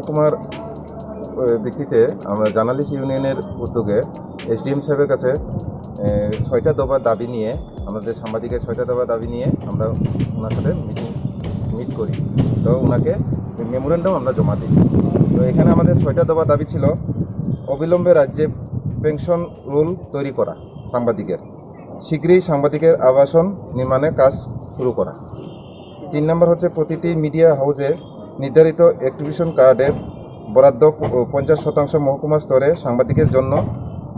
মহকুমার ভিত্তিতে আমরা জার্নালিস্ট ইউনিয়নের উদ্যোগে এসডিএম সাহেবের কাছে 6টা দফা দাবি নিয়ে, আমাদের সাংবাদিকের 6টা দফা দাবি নিয়ে আমরা ওনার সাথে মিট করি। তো ওনাকে মেমোরেন্ডাম আমরা জমা দিই। তো এখানে আমাদের 6টা দফা দাবি ছিল: অবিলম্বে রাজ্যে পেনশন রুল তৈরি করা, সাংবাদিকের শীঘ্রই সাংবাদিকের আবাসন নির্মাণের কাজ শুরু করা। 3 নম্বর হচ্ছে প্রতিটি মিডিয়া হাউসে নির্ধারিত অ্যাক্টিভিশন কার্ডের বরাদ্দ 50% মহকুমা স্তরে সাংবাদিকের জন্য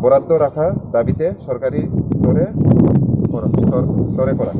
বরাদ্দ রাখা দাবিতে সরকারি স্তরে করা।